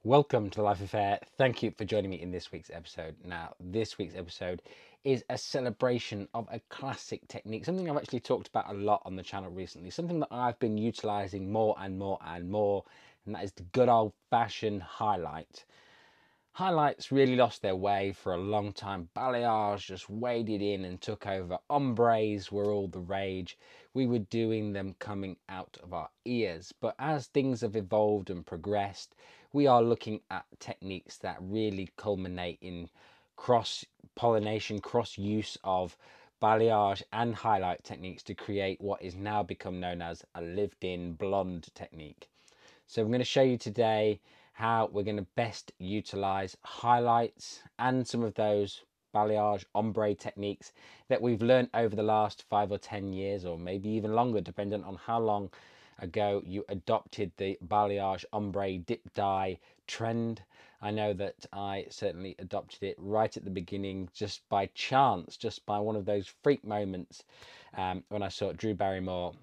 Welcome to the Life Affair. Thank you for joining me in this week's episode. Now, this week's episode is a celebration of a classic technique, something I've actually talked about a lot on the channel recently, something that I've been utilizing more and more and more, and that is the good old-fashioned highlight. Highlights really lost their way for a long time. Balayage just waded in and took over. Ombres were all the rage. We were doing them coming out of our ears. But as things have evolved and progressed, we are looking at techniques that really culminate in cross-pollination, cross-use of balayage and highlight techniques to create what is now become known as a lived-in blonde technique. So I'm going to show you today how we're going to best utilize highlights and some of those balayage ombre techniques that we've learned over the last 5 or 10 years, or maybe even longer, depending on how long ago you adopted the balayage ombre dip dye trend. I know that I certainly adopted it right at the beginning, just by chance, just by one of those freak moments when I saw Drew Barrymore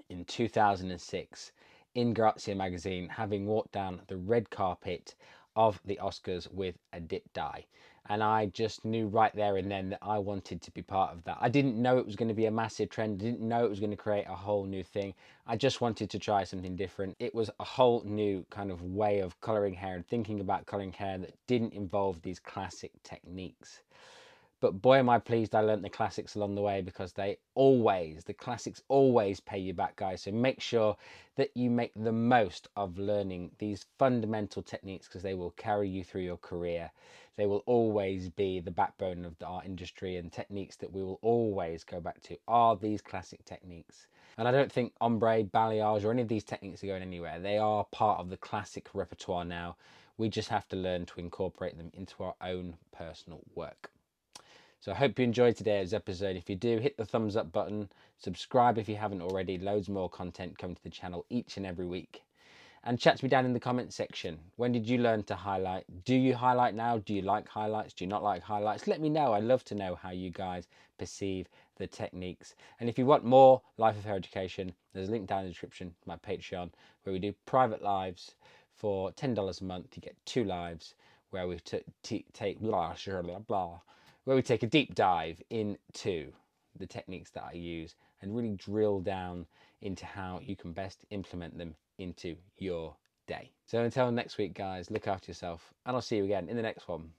in 2006 in Grazia magazine, having walked down the red carpet of the Oscars with a dip dye. And I just knew right there and then that I wanted to be part of that. I didn't know it was going to be a massive trend. I didn't know it was going to create a whole new thing. I just wanted to try something different. It was a whole new kind of way of colouring hair and thinking about colouring hair that didn't involve these classic techniques. But boy, am I pleased I learnt the classics along the way, because the classics always pay you back, guys. So make sure that you make the most of learning these fundamental techniques, because they will carry you through your career. They will always be the backbone of our industry, and techniques that we will always go back to are these classic techniques. And I don't think ombre, balayage, or any of these techniques are going anywhere. They are part of the classic repertoire now. We just have to learn to incorporate them into our own personal work. So I hope you enjoyed today's episode. If you do, hit the thumbs up button, subscribe if you haven't already. Loads more content coming to the channel each and every week. And chat to me down in the comment section. When did you learn to highlight? Do you highlight now? Do you like highlights? Do you not like highlights? Let me know. I'd love to know how you guys perceive the techniques. And if you want more Life of Hair education, there's a link down in the description to my Patreon, where we do private lives for $10 a month. You get 2 lives where we take blah, blah, blah, where we take a deep dive into the techniques that I use and really drill down into how you can best implement them into your day. So until next week, guys, look after yourself, and I'll see you again in the next one.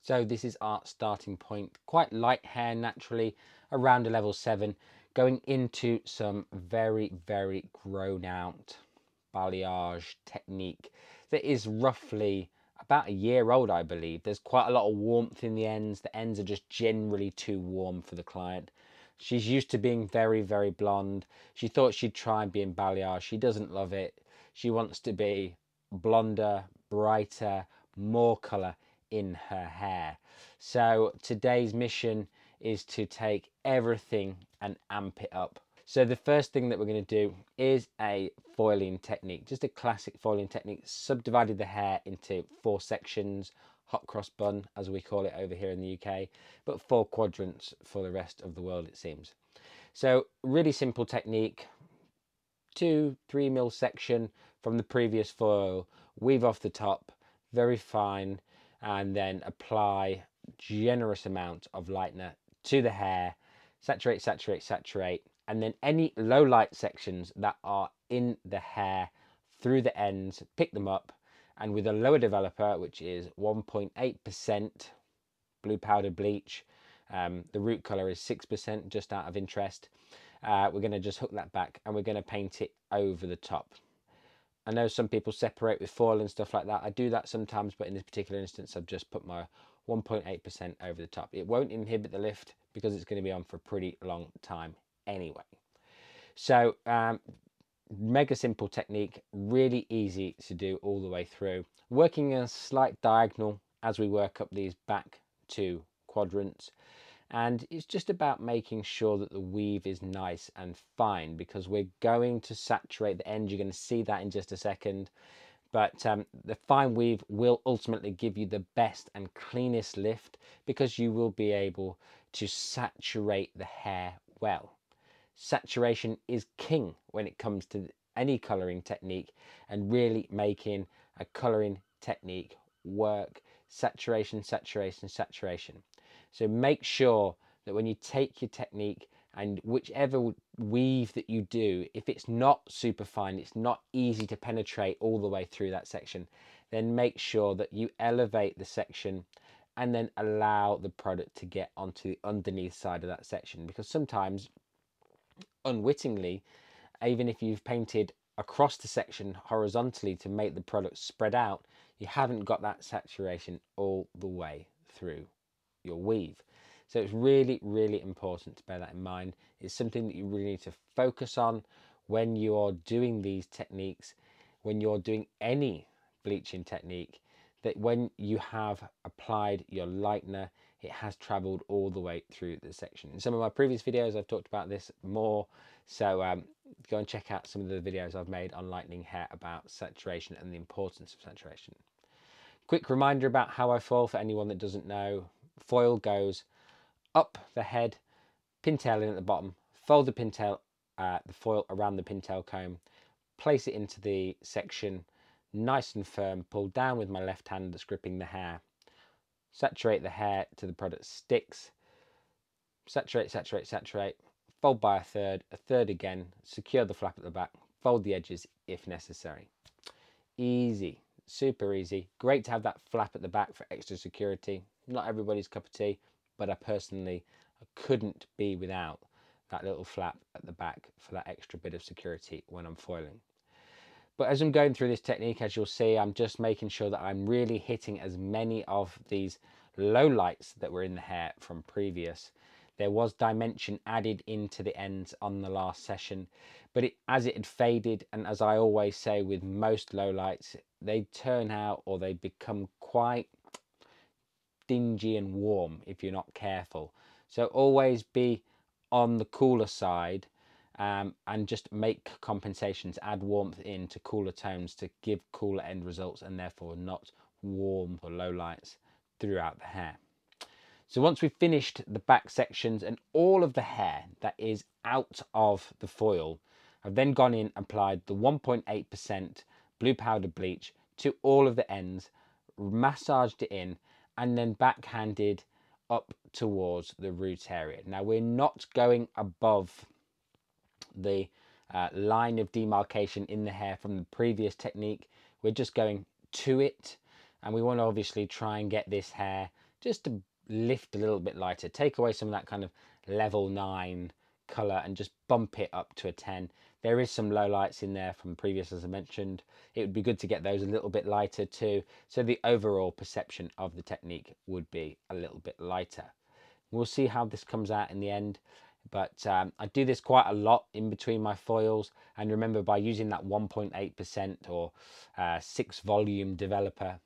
So this is our starting point. Quite light hair naturally, around a level 7, going into some very, very grown out balayage technique that is roughly about a year old, I believe. There's quite a lot of warmth in the ends. The ends are just generally too warm for the client. She's used to being very, very blonde. She thought she'd try being balayage. She doesn't love it. She wants to be blonder, brighter, more colour in her hair. So today's mission is to take everything and amp it up. So the first thing that we're going to do is a foiling technique, just a classic foiling technique. Subdivided the hair into 4 sections, hot cross bun as we call it over here in the UK, but 4 quadrants for the rest of the world, it seems. So really simple technique, 2-3 mil section from the previous foil, weave off the top, very fine, and then apply generous amount of lightener to the hair, saturate, saturate, saturate. And then any low light sections that are in the hair through the ends, pick them up, and with a lower developer, which is 1.8% blue powder bleach, the root color is 6%, just out of interest. We're going to just hook that back, and we're going to paint it over the top. I know some people separate with foil and stuff like that. I do that sometimes, but in this particular instance, I've just put my 1.8% over the top. It won't inhibit the lift because it's going to be on for a pretty long time anyway. So mega simple technique, really easy to do all the way through, working in a slight diagonal as we work up these back 2 quadrants. And it's just about making sure that the weave is nice and fine, because we're going to saturate the end. You're going to see that in just a second. But the fine weave will ultimately give you the best and cleanest lift, because you will be able to saturate the hair well. Saturation is king when it comes to any colouring technique, and really making a colouring technique work: saturation, saturation, saturation. So make sure that when you take your technique, and whichever weave that you do, if it's not super fine, it's not easy to penetrate all the way through that section, then make sure that you elevate the section and then allow the product to get onto the underneath side of that section, because sometimes unwittingly, even if you've painted across the section horizontally to make the product spread out, you haven't got that saturation all the way through your weave. So it's really, really important to bear that in mind. It's something that you really need to focus on when you're doing these techniques, when you're doing any bleaching technique, that when you have applied your lightener, it has traveled all the way through the section. In some of my previous videos, I've talked about this more, so go and check out some of the videos I've made on lightening hair about saturation and the importance of saturation. Quick reminder about how I foil for anyone that doesn't know. Foil goes up the head, pintail in at the bottom, fold the pintail, the foil around the pintail comb, place it into the section nice and firm, pull down with my left hand that's gripping the hair, saturate the hair till the product sticks, saturate, saturate, saturate, fold by a third again, secure the flap at the back, fold the edges if necessary. Easy, super easy. Great to have that flap at the back for extra security. Not everybody's cup of tea, but I personally couldn't be without that little flap at the back for that extra bit of security when I'm foiling. But as I'm going through this technique, as you'll see, I'm just making sure that I'm really hitting as many of these low lights that were in the hair from previous. There was dimension added into the ends on the last session, but as it had faded, and as I always say with most low lights, they turn out, or they become quite dingy and warm if you're not careful. So always be on the cooler side, and just make compensations, add warmth into cooler tones to give cooler end results, and therefore not warm or low lights throughout the hair. So once we've finished the back sections and all of the hair that is out of the foil, I've then gone in and applied the 1.8% blue powder bleach to all of the ends, massaged it in, and then backhanded up towards the root area. Now we're not going above the line of demarcation in the hair from the previous technique. We're just going to it, and we want to obviously try and get this hair just to lift a little bit lighter, take away some of that kind of level 9 color and just bump it up to a 10. There is some low lights in there from previous, as I mentioned. It would be good to get those a little bit lighter too, so the overall perception of the technique would be a little bit lighter. We'll see how this comes out in the end. But I do this quite a lot in between my foils, and remember, by using that 1.8% or 6 volume developer,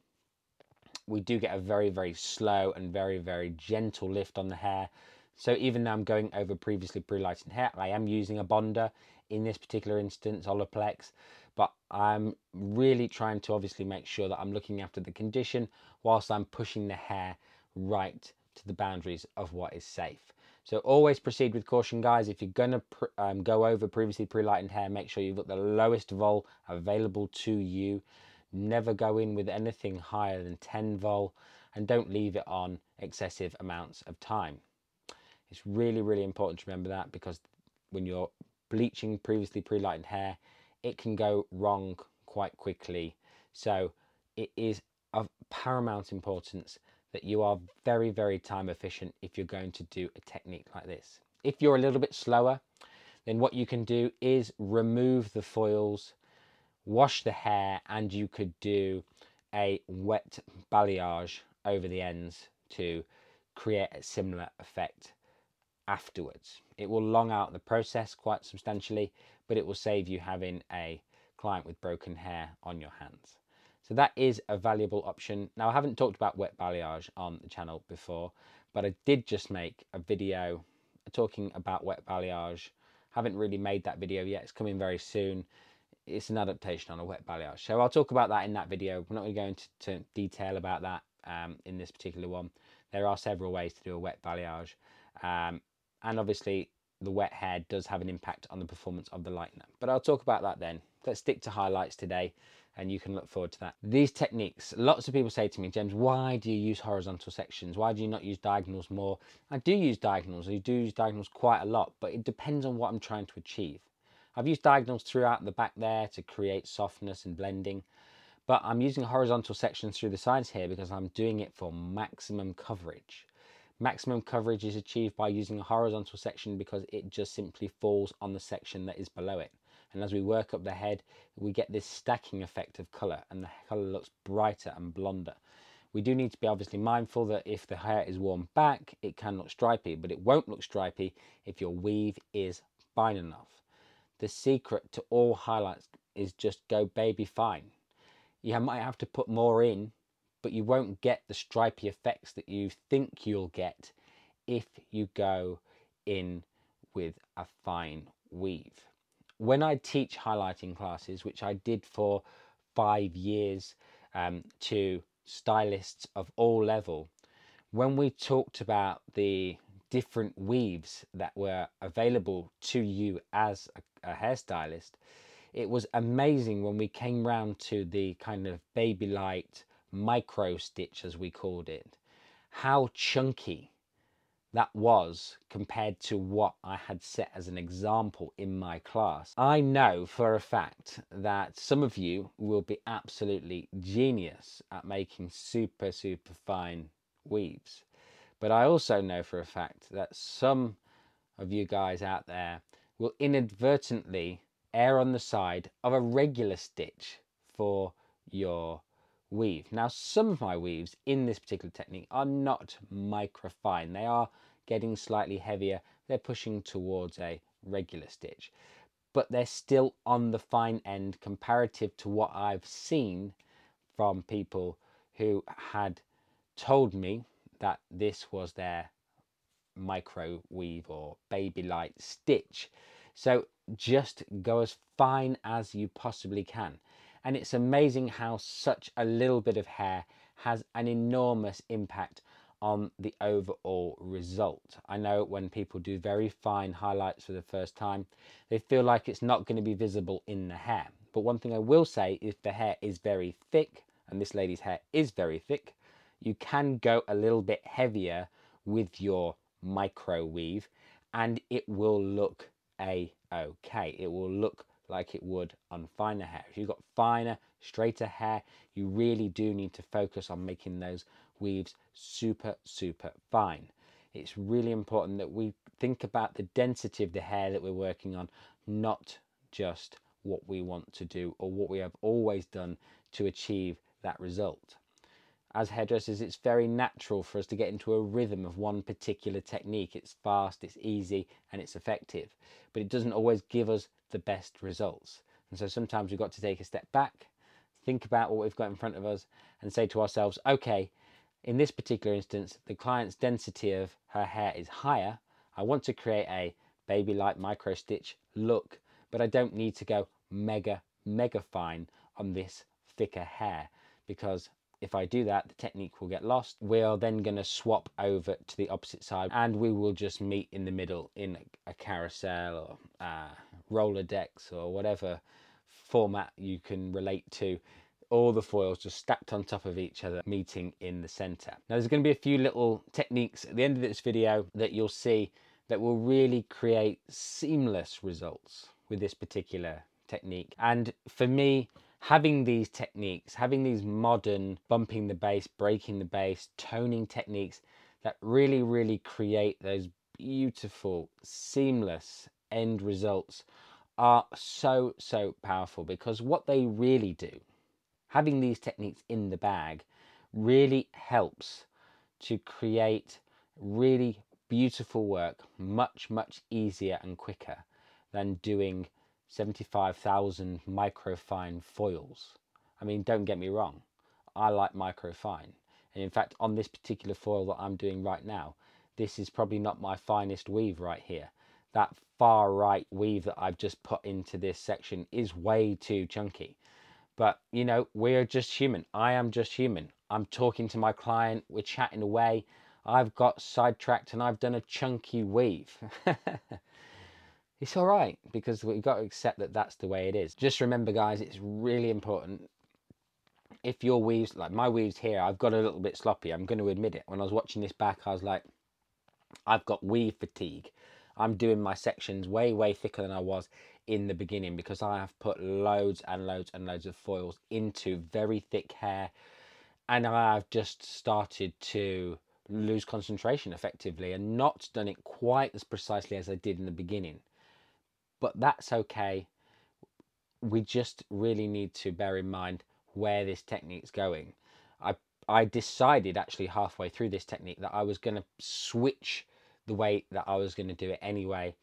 we do get a very, very slow and very, very gentle lift on the hair. So even though I'm going over previously pre-lightened hair, I am using a bonder in this particular instance, Olaplex, but I'm really trying to obviously make sure that I'm looking after the condition whilst I'm pushing the hair right to the boundaries of what is safe. So always proceed with caution, guys. If you're going to go over previously pre-lightened hair, make sure you've got the lowest vol available to you. Never go in with anything higher than 10 vol, and don't leave it on excessive amounts of time. It's really, really important to remember that, because when you're bleaching previously pre-lightened hair, it can go wrong quite quickly. So it is of paramount importance that you are very, very time efficient if you're going to do a technique like this. If you're a little bit slower, then what you can do is remove the foils, wash the hair, and you could do a wet balayage over the ends to create a similar effect afterwards. It will long out the process quite substantially, but it will save you having a client with broken hair on your hands. So that is a valuable option. Now, I haven't talked about wet balayage on the channel before, but I did just make a video talking about wet balayage. Haven't really made that video yet. It's coming very soon. It's an adaptation on a wet balayage. So I'll talk about that in that video. We're not going to go into detail about that in this particular one. There are several ways to do a wet balayage. And obviously the wet hair does have an impact on the performance of the lightener. But I'll talk about that then. Let's stick to highlights today and you can look forward to that. These techniques, lots of people say to me, James, why do you use horizontal sections? Why do you not use diagonals more? I do use diagonals. I do use diagonals quite a lot, but it depends on what I'm trying to achieve. I've used diagonals throughout the back there to create softness and blending, but I'm using horizontal sections through the sides here because I'm doing it for maximum coverage. Maximum coverage is achieved by using a horizontal section because it just simply falls on the section that is below it. And as we work up the head, we get this stacking effect of colour, and the colour looks brighter and blonder. We do need to be obviously mindful that if the hair is worn back, it can look stripy, but it won't look stripy if your weave is fine enough. The secret to all highlights is just go baby fine. You might have to put more in, but you won't get the stripy effects that you think you'll get if you go in with a fine weave. When I teach highlighting classes, which I did for 5 years to stylists of all level, when we talked about the different weaves that were available to you as a hairstylist, it was amazing when we came round to the kind of baby light micro stitch, as we called it, how chunky that was compared to what I had set as an example in my class. I know for a fact that some of you will be absolutely genius at making super fine weaves, but I also know for a fact that some of you guys out there will inadvertently err on the side of a regular stitch for your weave. Now, some of my weaves in this particular technique are not micro fine. They are getting slightly heavier. They're pushing towards a regular stitch, but they're still on the fine end comparative to what I've seen from people who had told me that this was their micro weave or baby light stitch. So just go as fine as you possibly can. And it's amazing how such a little bit of hair has an enormous impact on the overall result. I know when people do very fine highlights for the first time, they feel like it's not going to be visible in the hair. But one thing I will say, if the hair is very thick, and this lady's hair is very thick, you can go a little bit heavier with your micro weave and it will look a-okay. It will look like it would on finer hair. If you've got finer, straighter hair, you really do need to focus on making those weaves super fine. It's really important that we think about the density of the hair that we're working on, not just what we want to do or what we have always done to achieve that result. As hairdressers, it's very natural for us to get into a rhythm of one particular technique. It's fast, it's easy, and it's effective, but it doesn't always give us the best results. And so sometimes we've got to take a step back, think about what we've got in front of us, and say to ourselves, okay, in this particular instance, the client's density of her hair is higher. I want to create a baby light micro stitch look, but I don't need to go mega fine on this thicker hair, because if I do that, the technique will get lost. We are then going to swap over to the opposite side and we will just meet in the middle in a carousel or Rolodex or whatever format you can relate to. All the foils just stacked on top of each other, meeting in the center. Now there's going to be a few little techniques at the end of this video that you'll see that will really create seamless results with this particular technique. And for me, having these techniques, having these modern bumping the bass, breaking the bass, toning techniques that really create those beautiful, seamless end results are so powerful, because what they really do, having these techniques in the bag, really helps to create really beautiful work much easier and quicker than doing 75,000 microfine foils. I mean, don't get me wrong, I like microfine, and in fact on this particular foil that I'm doing right now, this is probably not my finest weave right here. That far right weave that I've just put into this section is way too chunky. But you know, we're just human. I am just human. I'm talking to my client, we're chatting away, I've got sidetracked and I've done a chunky weave. It's all right, because we've got to accept that that's the way it is. Just remember guys, it's really important if your weaves, like my weaves here, I've got a little bit sloppy, I'm going to admit it. When I was watching this back, I was like, I've got weave fatigue. I'm doing my sections way thicker than I was in the beginning because I have put loads and loads and loads of foils into very thick hair, and I've just started to lose concentration effectively and not done it quite as precisely as I did in the beginning. But that's okay. We just really need to bear in mind where this technique's going. I decided actually halfway through this technique that I was going to switch the way that I was going to do it anyway,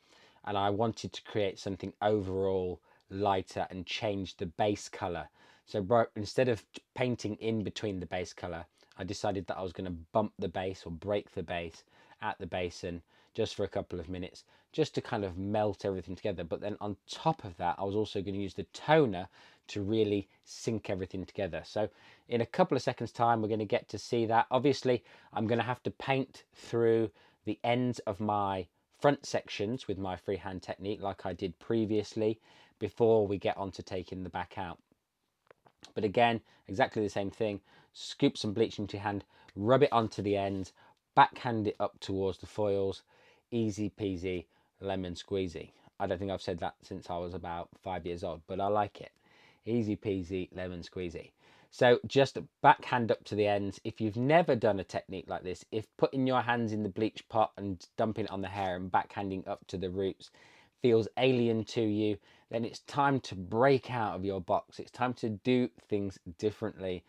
and I wanted to create something overall lighter and change the base color. So instead of painting in between the base color, I decided that I was going to bump the base or break the base at the basin just for a couple of minutes, just to kind of melt everything together. But then on top of that, I was also going to use the toner to really sync everything together. So in a couple of seconds time, we're going to get to see that. Obviously, I'm going to have to paint through the ends of my front sections with my freehand technique like I did previously before we get on to taking the back out. But again, exactly the same thing. Scoop some bleach into your hand, rub it onto the ends, backhand it up towards the foils. Easy peasy, lemon squeezy. I don't think I've said that since I was about 5 years old, but I like it. Easy peasy, lemon squeezy. So just backhand up to the ends. If you've never done a technique like this, if putting your hands in the bleach pot and dumping it on the hair and backhanding up to the roots feels alien to you, then it's time to break out of your box. It's time to do things differently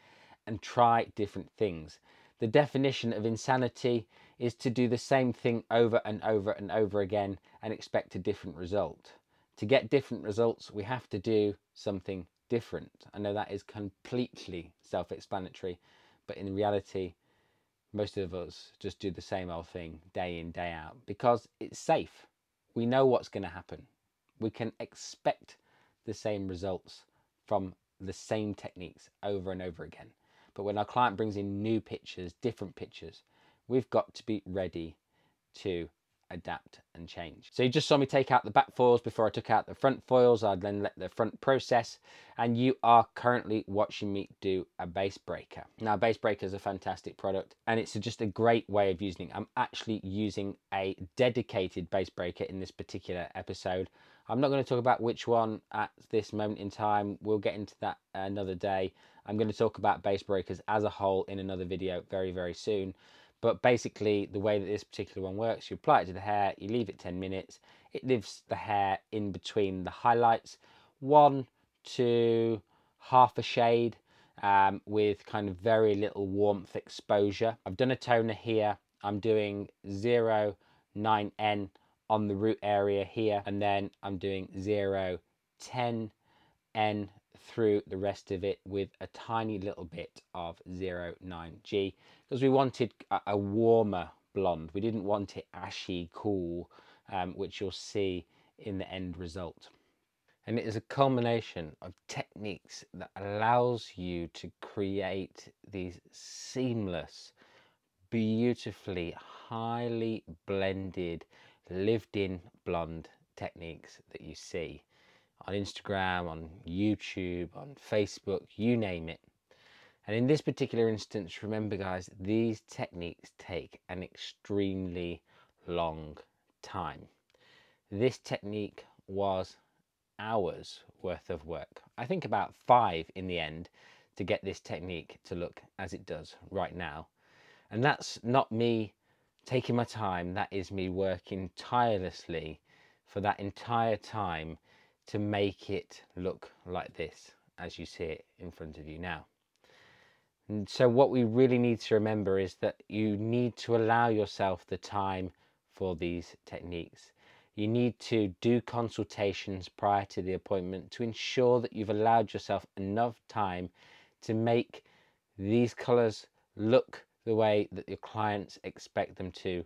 and try different things. The definition of insanity is to do the same thing over and over and over again and expect a different result. To get different results, we have to do something different. I know that is completely self-explanatory, but in reality, most of us just do the same old thing day in, day out because it's safe. We know what's going to happen. We can expect the same results from the same techniques over and over again. But when our client brings in new pictures, different pictures, we've got to be ready to adapt and change. So you just saw me take out the back foils before I took out the front foils. I'd then let the front process, and you are currently watching me do a base breaker. Now, base breaker is a fantastic product and it's just a great way of using it. I'm actually using a dedicated base breaker in this particular episode. I'm not going to talk about which one at this moment in time. We'll get into that another day. I'm going to talk about base breakers as a whole in another video very soon. But basically, the way that this particular one works, you apply it to the hair, you leave it 10 minutes. It leaves the hair in between the highlights, 1 to half a shade, with kind of very little warmth exposure. I've done a toner here. I'm doing 0.9N on the root area here, and then I'm doing 0.10N through the rest of it with a tiny little bit of 0.9G because we wanted a warmer blonde. We didn't want it ashy cool, which you'll see in the end result. And it is a culmination of techniques that allows you to create these seamless, beautifully, highly blended, lived-in blonde techniques that you see on Instagram, on YouTube, on Facebook, you name it. And in this particular instance, remember guys, these techniques take an extremely long time. This technique was hours worth of work. I think about 5 in the end to get this technique to look as it does right now. And that's not me taking my time, that is me working tirelessly for that entire time to make it look like this as you see it in front of you now. And so what we really need to remember is that you need to allow yourself the time for these techniques. You need to do consultations prior to the appointment to ensure that you've allowed yourself enough time to make these colors look the way that your clients expect them to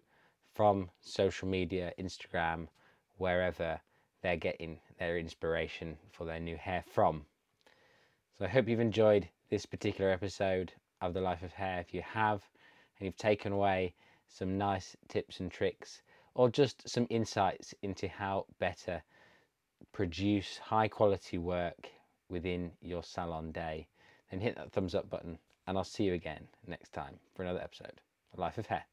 from social media, Instagram, wherever they're getting their inspiration for their new hair from. So I hope you've enjoyed this particular episode of The Life of Hair. If you have, and you've taken away some nice tips and tricks, or just some insights into how better produce high quality work within your salon day, then hit that thumbs up button, and I'll see you again next time for another episode of Life of Hair.